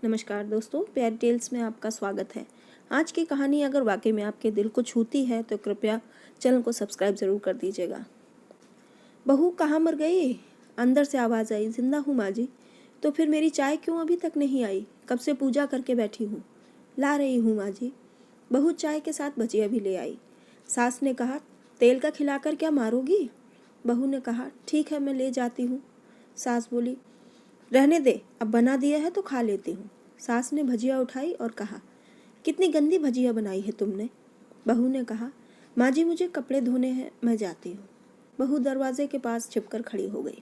नमस्कार दोस्तों, प्यारी टेल्स में आपका स्वागत है। आज की कहानी अगर वाकई में आपके दिल को छूती है तो कृपया चैनल को सब्सक्राइब ज़रूर कर दीजिएगा। बहू कहाँ मर गई? अंदर से आवाज़ आई। जिंदा हूँ माँ जी। तो फिर मेरी चाय क्यों अभी तक नहीं आई? कब से पूजा करके बैठी हूँ। ला रही हूँ माँ जी। बहू चाय के साथ भजिया भी ले आई। सास ने कहा, तेल का खिलाकर क्या मारोगी? बहू ने कहा, ठीक है मैं ले जाती हूँ। सास बोली, रहने दे, अब बना दिया है तो खा लेती हूँ। सास ने भजिया उठाई और कहा, कितनी गंदी भजिया बनाई है तुमने। बहू ने कहा, माँ जी मुझे कपड़े धोने हैं, मैं जाती हूँ। बहू दरवाजे के पास छिपकर खड़ी हो गई।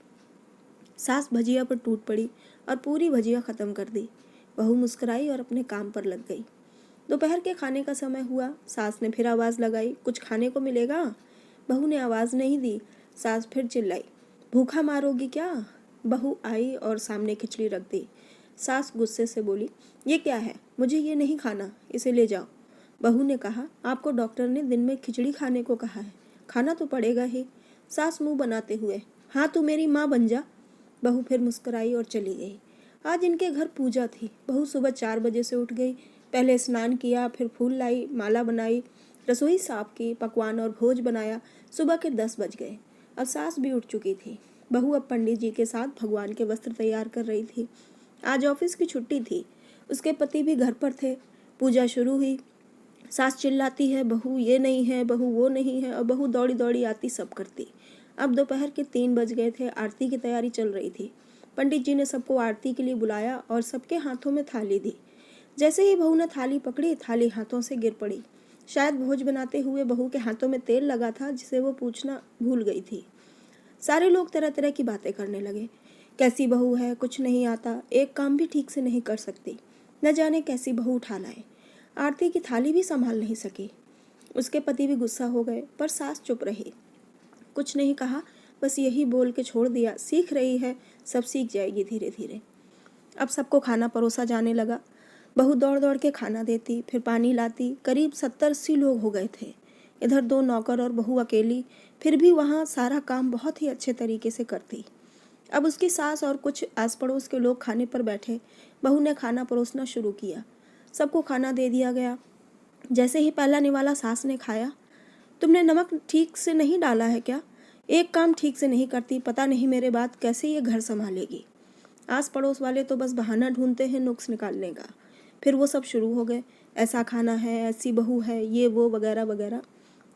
सास भजिया पर टूट पड़ी और पूरी भजिया ख़त्म कर दी। बहू मुस्कुराई और अपने काम पर लग गई। दोपहर के खाने का समय हुआ। सास ने फिर आवाज़ लगाई, कुछ खाने को मिलेगा? बहू ने आवाज़ नहीं दी। सास फिर चिल्लाई, भूखा मारोगी क्या? बहू आई और सामने खिचड़ी रख दी। सास गुस्से से बोली, ये क्या है? मुझे ये नहीं खाना, इसे ले जाओ। बहू ने कहा, आपको डॉक्टर ने दिन में खिचड़ी खाने को कहा है, खाना तो पड़ेगा ही। सास मुंह बनाते हुए, हाँ तू मेरी माँ बन जा। बहू फिर मुस्कुराई और चली गई। आज इनके घर पूजा थी। बहू सुबह 4 बजे से उठ गई। पहले स्नान किया, फिर फूल लाई, माला बनाई, रसोई साफ की, पकवान और भोज बनाया। सुबह के 10 बज गए। अब सास भी उठ चुकी थी। बहू अब पंडित जी के साथ भगवान के वस्त्र तैयार कर रही थी। आज ऑफिस की छुट्टी थी। उसके पति भी घर पर थे। पूजा शुरू हुई। सास चिल्लाती है, बहू ये नहीं है, बहू वो नहीं है, और बहू दौड़ी दौड़ी आती सब करती। अब दोपहर के 3 बज गए थे। आरती की तैयारी चल रही थी। पंडित जी ने सबको आरती के लिए बुलाया और सबके हाथों में थाली दी। जैसे ही बहू ने थाली पकड़ी, थाली हाथों से गिर पड़ी। शायद भोज बनाते हुए बहू के हाथों में तेल लगा था, जिसे वो पूछना भूल गई थी। सारे लोग तरह तरह की बातें करने लगे। कैसी बहू है, कुछ नहीं आता, एक काम भी ठीक से नहीं कर सकती, न जाने कैसी बहू उठा लाए। आरती की थाली भी संभाल नहीं सकी। उसके पति भी गुस्सा हो गए, पर सास चुप रही, कुछ नहीं कहा, बस यही बोल के छोड़ दिया, सीख रही है, सब सीख जाएगी धीरे धीरे। अब सबको खाना परोसा जाने लगा। बहू दौड़ दौड़ के खाना देती, फिर पानी लाती। करीब 70-80 लोग हो गए थे। इधर 2 नौकर और बहू अकेली, फिर भी वहाँ सारा काम बहुत ही अच्छे तरीके से करती। अब उसकी सास और कुछ आस पड़ोस के लोग खाने पर बैठे। बहू ने खाना परोसना शुरू किया। सबको खाना दे दिया गया। जैसे ही पहला निवाला सास ने खाया, तुमने नमक ठीक से नहीं डाला है क्या? एक काम ठीक से नहीं करती, पता नहीं मेरे बाद कैसे ये घर संभालेगी। आस पड़ोस वाले तो बस बहाना ढूंढते हैं नुक्स निकालने का। फिर वो सब शुरू हो गए, ऐसा खाना है, ऐसी बहू है, ये वो वगैरह वगैरह।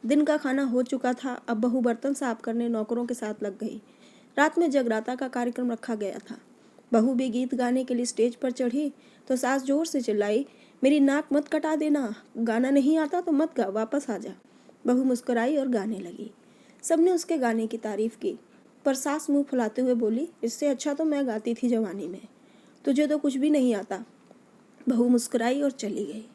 दिन का खाना हो चुका था। अब बहू बर्तन साफ करने नौकरों के साथ लग गई। रात में जगराता का कार्यक्रम रखा गया था। बहू भी गीत गाने के लिए स्टेज पर चढ़ी तो सास जोर से चिल्लाई, मेरी नाक मत कटा देना, गाना नहीं आता तो मत गा, वापस आ जा। बहू मुस्कुराई और गाने लगी। सबने उसके गाने की तारीफ की, पर सास मुंह फुलाते हुए बोली, इससे अच्छा तो मैं गाती थी जवानी में, तुझे तो कुछ भी नहीं आता। बहू मुस्कुराई और चली गई।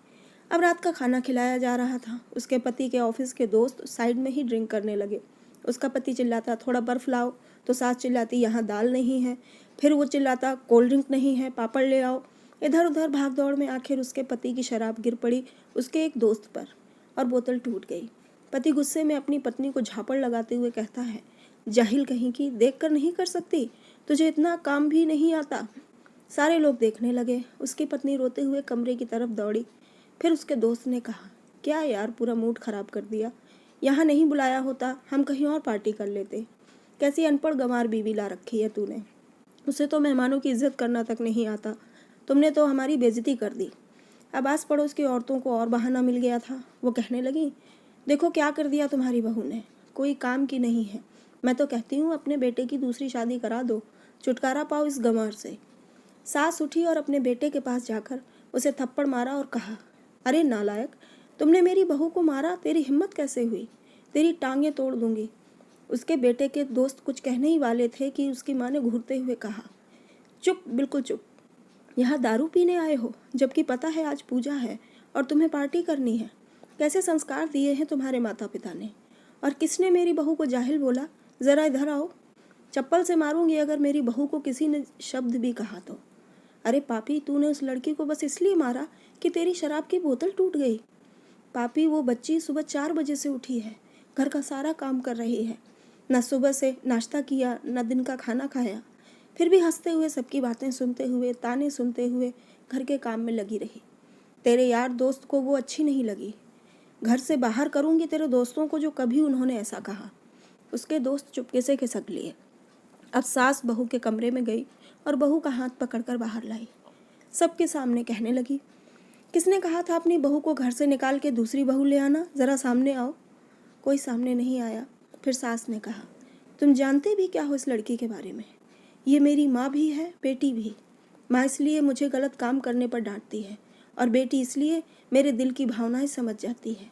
अब रात का खाना खिलाया जा रहा था। उसके पति के ऑफिस के दोस्त साइड में ही ड्रिंक करने लगे। उसका पति चिल्लाता, थोड़ा बर्फ लाओ, तो सास चिल्लाती, यहाँ दाल नहीं है। फिर वो चिल्लाता, कोल्ड ड्रिंक नहीं है, पापड़ ले आओ। इधर उधर भाग दौड़ में आखिर उसके पति की शराब गिर पड़ी उसके एक दोस्त पर और बोतल टूट गई। पति गुस्से में अपनी पत्नी को झापड़ लगाते हुए कहता है, जाहिल कहीं की, देख कर नहीं कर सकती, तुझे इतना काम भी नहीं आता। सारे लोग देखने लगे। उसकी पत्नी रोते हुए कमरे की तरफ दौड़ी। फिर उसके दोस्त ने कहा, क्या यार, पूरा मूड खराब कर दिया, यहाँ नहीं बुलाया होता, हम कहीं और पार्टी कर लेते। कैसी अनपढ़ गंवार बीवी ला रखी है तूने, उसे तो मेहमानों की इज्जत करना तक नहीं आता, तुमने तो हमारी बेइज्जती कर दी। अब आस पड़ोस की औरतों को और बहाना मिल गया था। वो कहने लगी, देखो क्या कर दिया तुम्हारी बहू ने, कोई काम की नहीं है। मैं तो कहती हूँ अपने बेटे की दूसरी शादी करा दो, छुटकारा पाओ इस गंवार से। सास उठी और अपने बेटे के पास जाकर उसे थप्पड़ मारा और कहा, अरे नालायक, तुमने मेरी बहू को मारा, तेरी हिम्मत कैसे हुई, तेरी टांगें तोड़ दूंगी। उसके बेटे के दोस्त कुछ कहने ही वाले थे कि उसकी माँ ने घूरते हुए कहा, चुप, बिल्कुल चुप, यहाँ दारू पीने आए हो, जबकि पता है आज पूजा है और तुम्हें पार्टी करनी है। कैसे संस्कार दिए हैं तुम्हारे माता पिता ने, और किसने मेरी बहू को जाहिल बोला? ज़रा इधर आओ, चप्पल से मारूंगी अगर मेरी बहू को किसी ने शब्द भी कहा तो। अरे पापी, तूने उस लड़की को बस इसलिए मारा कि तेरी शराब की बोतल टूट गई। पापी, वो बच्ची सुबह 4 बजे से उठी है, घर का सारा काम कर रही है, न सुबह से नाश्ता किया, न दिन का खाना खाया। फिर भी हंसते हुए, सबकी बातें सुनते हुए, ताने सुनते हुए घर के काम में लगी रही। तेरे यार दोस्त को वो अच्छी नहीं लगी। घर से बाहर करूँगी तेरे दोस्तों को जो कभी उन्होंने ऐसा कहा। उसके दोस्त चुपके से खिसक लिए। अब सास बहू के कमरे में गई और बहू का हाथ पकड़कर बाहर लाई। सबके सामने कहने लगी, किसने कहा था अपनी बहू को घर से निकाल के दूसरी बहू ले आना? ज़रा सामने आओ। कोई सामने नहीं आया। फिर सास ने कहा, तुम जानते भी क्या हो इस लड़की के बारे में? ये मेरी माँ भी है, बेटी भी। माँ इसलिए मुझे गलत काम करने पर डांटती है और बेटी इसलिए मेरे दिल की भावनाएं समझ जाती है।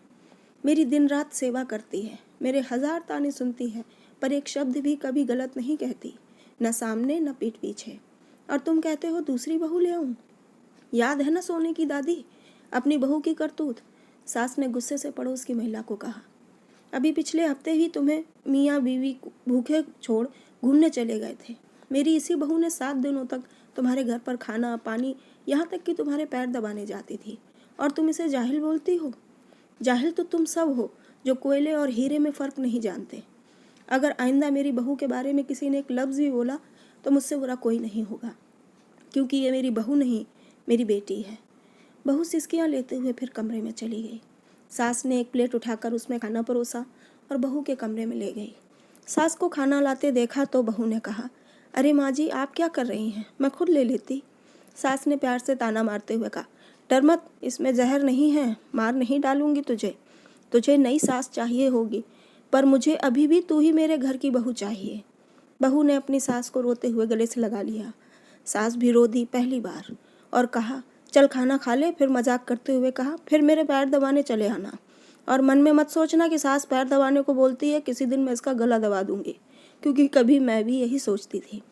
मेरी दिन रात सेवा करती है, मेरे 1000 ताने सुनती है, पर एक शब्द भी कभी गलत नहीं कहती, न सामने न पीठ पीछे। और तुम कहते हो दूसरी बहू ले आऊं? याद है ना सोने की दादी, अपनी बहू की करतूत? सास ने गुस्से से पड़ोस की महिला को कहा, अभी पिछले हफ्ते ही तुम्हें मियाँ बीवी भूखे छोड़ घूमने चले गए थे। मेरी इसी बहू ने 7 दिनों तक तुम्हारे घर पर खाना पानी, यहाँ तक कि तुम्हारे पैर दबाने जाती थी, और तुम इसे जाहिल बोलती हो? जाहिल तो तुम सब हो जो कोयले और हीरे में फ़र्क नहीं जानते। अगर आइंदा मेरी बहू के बारे में किसी ने एक लफ्ज़ भी बोला तो मुझसे बुरा कोई नहीं होगा, क्योंकि ये मेरी बहू नहीं, मेरी बेटी है। बहू सिसकियाँ लेते हुए फिर कमरे में चली गई। सास ने एक प्लेट उठाकर उसमें खाना परोसा और बहू के कमरे में ले गई। सास को खाना लाते देखा तो बहू ने कहा, अरे माँ जी, आप क्या कर रही हैं? मैं खुद ले लेती। सास ने प्यार से ताना मारते हुए कहा, डर मत, इसमें जहर नहीं है, मार नहीं डालूंगी तुझे। तुझे नई सास चाहिए होगी, पर मुझे अभी भी तू ही मेरे घर की बहू चाहिए। बहू ने अपनी सास को रोते हुए गले से लगा लिया। सास भी रो दी पहली बार और कहा, चल खाना खा ले। फिर मजाक करते हुए कहा, फिर मेरे पैर दबाने चले आना, और मन में मत सोचना कि सास पैर दबाने को बोलती है, किसी दिन मैं इसका गला दबा दूंगी, क्योंकि कभी मैं भी यही सोचती थी।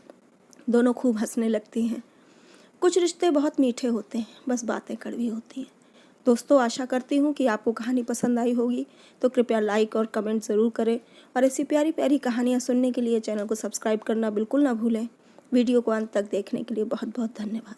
दोनों खूब हंसने लगती हैं। कुछ रिश्ते बहुत मीठे होते हैं, बस बातें कड़वी होती हैं। दोस्तों, आशा करती हूँ कि आपको कहानी पसंद आई होगी, तो कृपया लाइक और कमेंट ज़रूर करें, और ऐसी प्यारी प्यारी कहानियाँ सुनने के लिए चैनल को सब्सक्राइब करना बिल्कुल ना भूलें। वीडियो को अंत तक देखने के लिए बहुत बहुत धन्यवाद।